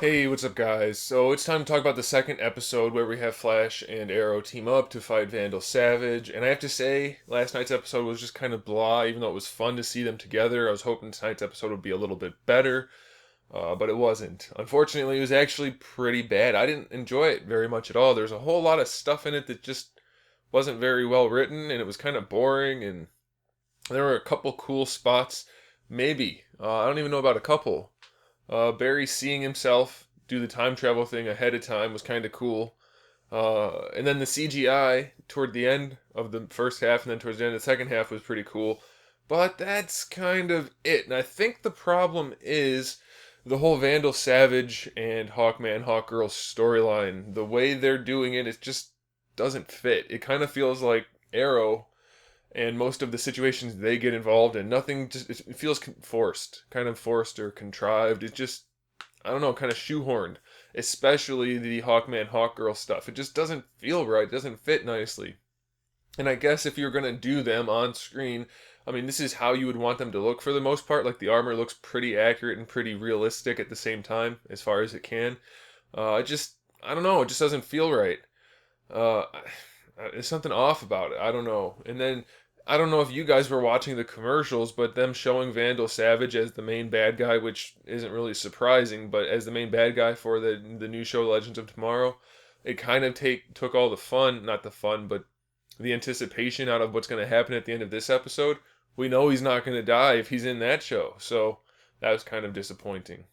Hey, what's up, guys? So it's time to talk about the second episode where we have Flash and Arrow team up to fight Vandal Savage. And I have to say, last night's episode was just kind of blah, even though it was fun to see them together. I was hoping tonight's episode would be a little bit better, but it wasn't. Unfortunately, it was actually pretty bad. I didn't enjoy it very much at all. There's a whole lot of stuff in it that just wasn't very well written, and it was kind of boring, and there were a couple cool spots. Maybe. I don't even know about a couple. Barry seeing himself do the time travel thing ahead of time was kind of cool. And then the CGI toward the end of the first half and then towards the end of the second half was pretty cool. But that's kind of it. And I think the problem is the whole Vandal Savage and Hawkman Hawkgirl storyline. The way they're doing it, it just doesn't fit. It kind of feels like Arrow and most of the situations they get involved in, nothing just it feels forced, kind of forced or contrived. It just I don't know, kind of shoehorned, especially the Hawkman Hawkgirl stuff. It just doesn't feel right. It doesn't fit nicely. And I guess if you're gonna do them on screen, I mean, this is how you would want them to look for the most part. Like the armor looks pretty accurate and pretty realistic at the same time, as far as it can. I don't know. It just doesn't feel right. Uh, there's something off about it. I don't know. And then I don't know if you guys were watching the commercials, but them showing Vandal Savage as the main bad guy, which isn't really surprising, but as the main bad guy for the new show Legends of Tomorrow, it kind of took all the fun, not the fun, but the anticipation out of what's going to happen at the end of this episode. We know he's not going to die if he's in that show, so that was kind of disappointing.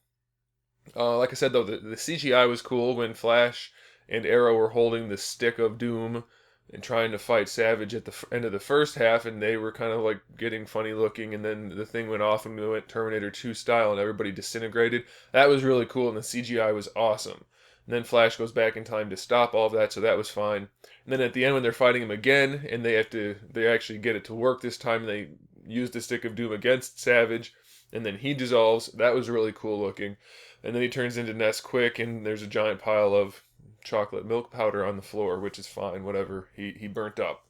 Like I said though, the CGI was cool when Flash and Arrow were holding the stick of doom and trying to fight Savage at the end of the first half, and they were kind of like getting funny looking, and then the thing went off and we went Terminator 2 style, and everybody disintegrated. That was really cool, and the CGI was awesome. And then Flash goes back in time to stop all of that, so that was fine. And then at the end, when they're fighting him again, and they actually get it to work this time, they use the stick of doom against Savage, and then he dissolves. That was really cool looking. And then he turns into Ness Quick, and there's a giant pile of chocolate milk powder on the floor, which is fine, whatever. He burnt up.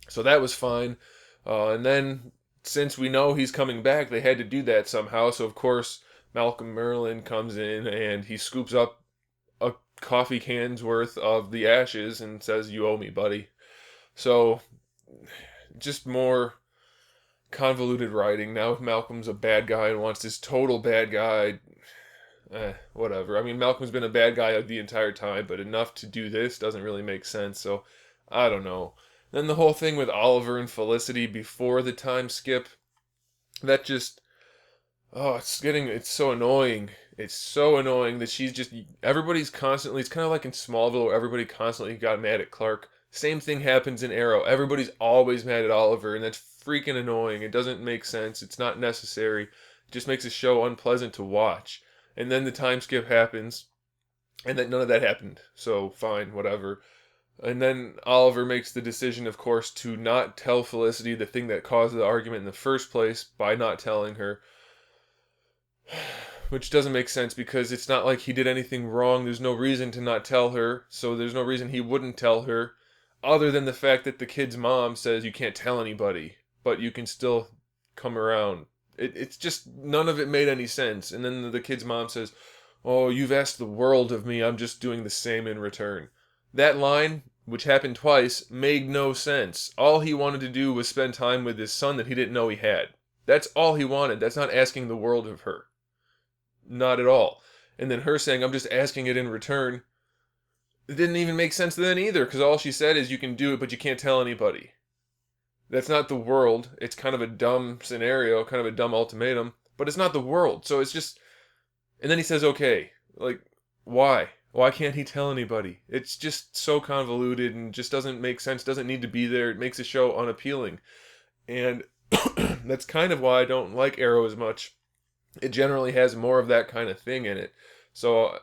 So that was fine. And then, since we know he's coming back, they had to do that somehow. So, of course, Malcolm Merlin comes in and he scoops up a coffee can's worth of the ashes and says, "You owe me, buddy." So, just more convoluted writing. Now, if Malcolm's a bad guy and wants this total bad guy, whatever. I mean, Malcolm's been a bad guy the entire time, but enough to do this doesn't really make sense, so I don't know. Then the whole thing with Oliver and Felicity before the time skip, that just, oh, it's so annoying. It's so annoying that everybody's constantly, it's kind of like in Smallville where everybody constantly got mad at Clark. Same thing happens in Arrow. Everybody's always mad at Oliver, and that's freaking annoying. It doesn't make sense. It's not necessary. It just makes the show unpleasant to watch. And then the time skip happens, and then none of that happened. So fine, whatever. And then Oliver makes the decision, of course, to not tell Felicity the thing that caused the argument in the first place by not telling her. Which doesn't make sense because it's not like he did anything wrong. There's no reason to not tell her, so there's no reason he wouldn't tell her, other than the fact that the kid's mom says you can't tell anybody, but you can still come around. It's just, none of it made any sense. And then the kid's mom says, "Oh, you've asked the world of me. I'm just doing the same in return." That line, which happened twice, made no sense. All he wanted to do was spend time with his son that he didn't know he had. That's all he wanted. That's not asking the world of her. Not at all. And then her saying, "I'm just asking it in return." It didn't even make sense then either, because all she said is you can do it, but you can't tell anybody. That's not the world. It's kind of a dumb scenario, kind of a dumb ultimatum, but it's not the world. So it's just, and then he says, "Okay." Like, why? Why can't he tell anybody? It's just so convoluted and just doesn't make sense, doesn't need to be there. It makes the show unappealing. And that's kind of why I don't like Arrow as much. It generally has more of that kind of thing in it. So,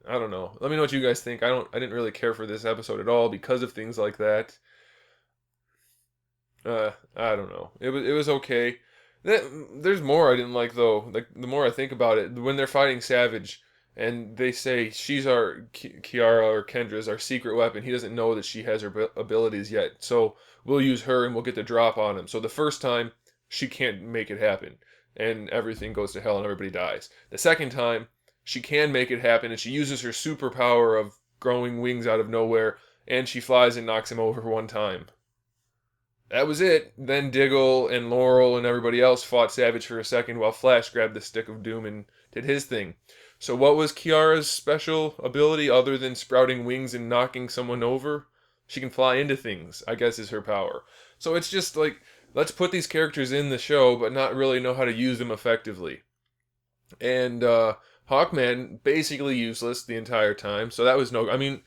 I don't know. Let me know what you guys think. I didn't really care for this episode at all because of things like that. I don't know. It was okay. There's more I didn't like though. Like the more I think about it, when they're fighting Savage, and they say she's our Kiara or Kendra's our secret weapon. He doesn't know that she has her abilities yet, so we'll use her and we'll get the drop on him. So the first time she can't make it happen, and everything goes to hell and everybody dies. The second time she can make it happen, and she uses her superpower of growing wings out of nowhere, and she flies and knocks him over one time. That was it. Then Diggle and Laurel and everybody else fought Savage for a second while Flash grabbed the Stick of Doom and did his thing. So what was Kiara's special ability other than sprouting wings and knocking someone over? She can fly into things, I guess is her power. So it's just like, let's put these characters in the show, but not really know how to use them effectively. And Hawkman, basically useless the entire time. So that was no... I mean,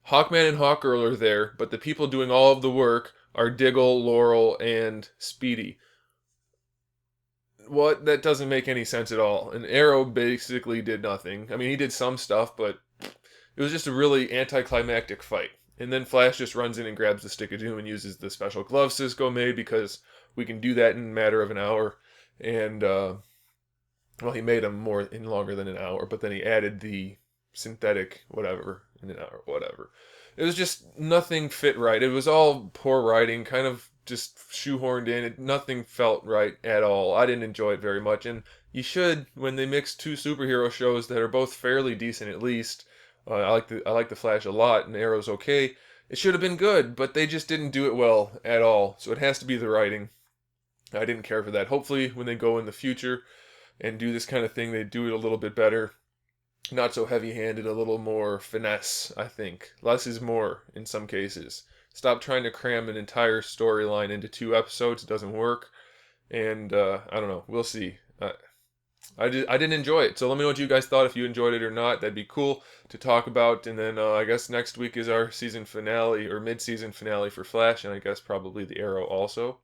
Hawkman and Hawkgirl are there, but the people doing all of the work are Diggle, Laurel, and Speedy. What? That doesn't make any sense at all. And Arrow basically did nothing. I mean, he did some stuff, but it was just a really anticlimactic fight. And then Flash just runs in and grabs the Stick of Doom and uses the special glove Cisco made, because we can do that in a matter of an hour. And, well, he made them more in longer than an hour, but then he added the synthetic whatever in an hour, whatever. It was just nothing fit right. It was all poor writing, kind of just shoehorned in. Nothing felt right at all. I didn't enjoy it very much. And you should, when they mix two superhero shows that are both fairly decent at least. I like the Flash a lot, and Arrow's okay. It should have been good, but they just didn't do it well at all. So it has to be the writing. I didn't care for that. Hopefully, when they go in the future and do this kind of thing, they do it a little bit better. Not so heavy-handed, a little more finesse, I think. Less is more in some cases. Stop trying to cram an entire storyline into 2 episodes. It doesn't work. And, I don't know. We'll see. I didn't enjoy it. So let me know what you guys thought. If you enjoyed it or not, that'd be cool to talk about. And then I guess next week is our season finale, or mid-season finale for Flash. And I guess probably the Arrow also.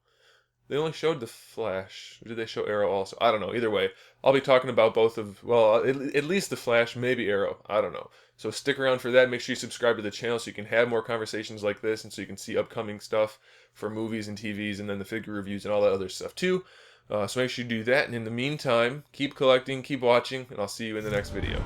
They only showed the Flash. Or did they show Arrow also? I don't know. Either way, I'll be talking about both of, well, at least the Flash, maybe Arrow. I don't know. So stick around for that. Make sure you subscribe to the channel so you can have more conversations like this, and so you can see upcoming stuff for movies and TVs, and then the figure reviews and all that other stuff too. So make sure you do that. And in the meantime, keep collecting, keep watching, and I'll see you in the next video.